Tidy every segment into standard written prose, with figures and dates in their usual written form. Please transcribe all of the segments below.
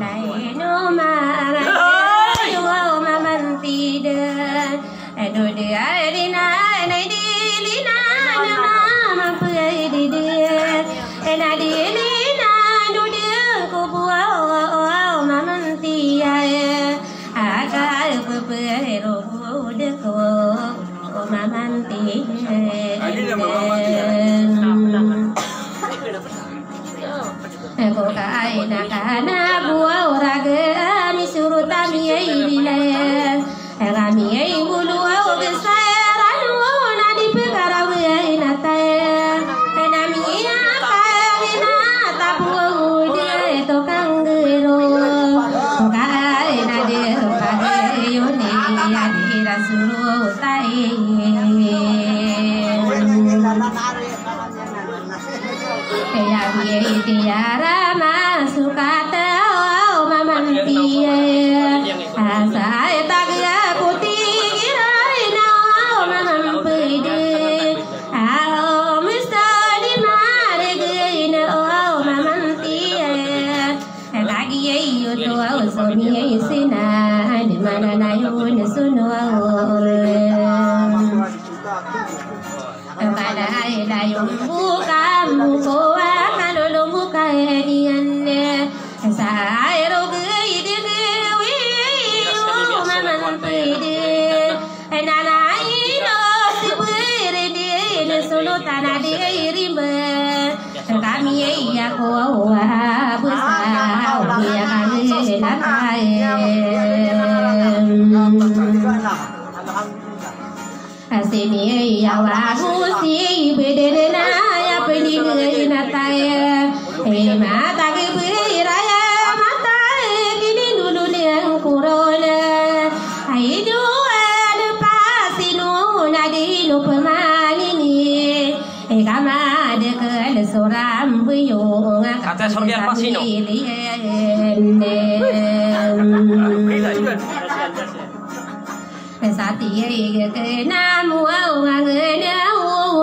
này nó mà yêu mà mình thì đơn đôi đứa đi này đi na mà phải đi na đi đôi đứa cô bùa mà mình thì cái bữa rồi đứa cô mà mình thì cô cái na bùa raga mi suruh tami ile kami bulu besaran na di perkara na ta na mi na tabu de to kangero kai na de kai yo ni adi rasulu tai ya bi tiara masukata mamanti asai tagya putih ina mamam pede ao mistadi margina mamanti lagi yo to somi sina di mana na yun suno pada ila yung buka kalau buka dian sa ero gede maman pede nana ino sibere de solo tanah de rimba kami ya ko busa ya kami nakai sini ya wagu si bede na ya pedi na tay mata ke raya mata kini dulu yang corona ai dua pasinu nadi lupa manini kama de ke soram buyung kata sorbian pasino sati ke namu ngene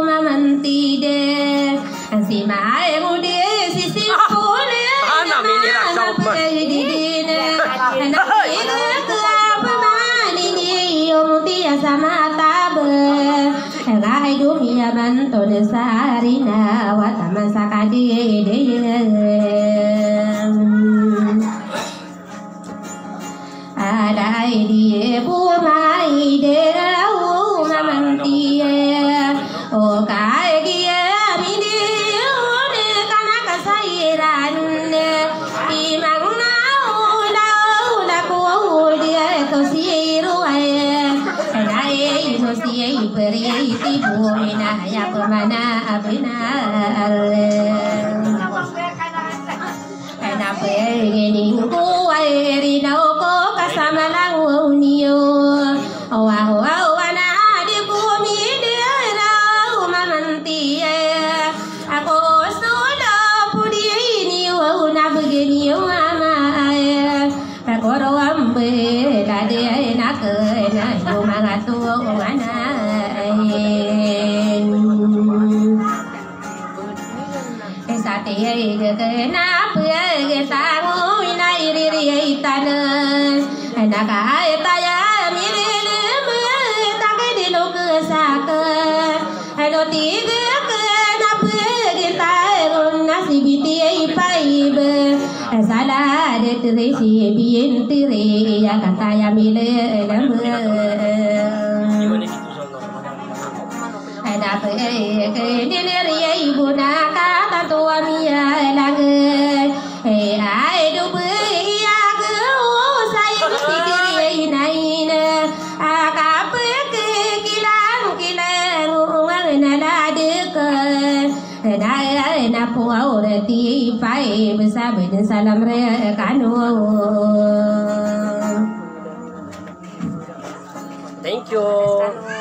maman tide si mai mudi si pune ana mini raksau na ke pamani ni mudi sama tabe gai dunia manto desarina watama sakadi de ada dia bumai dia maman dia oh kai dia mini ne kana kasairan imang nau la ko dia to siru ai no si beri ti bumina ya pemana abinar kana begini ku ai rinau sama lang niyo wow na di bumi dia mamanti ako sudah pudi ini na begini mama pagoro ambe la dia na ke na mangatu mana sate ke na pe ta ngoi nai ri tanah naga taya mirele me tage di lo ke saka ado tiga ke na pe ta nasi biti pai be sala de tere si bien tere ya kata ya mile me ada pe ke ni ri ibu na kata tua mia lage ai do be na puau ti pai bisa ben salam re kanu thank you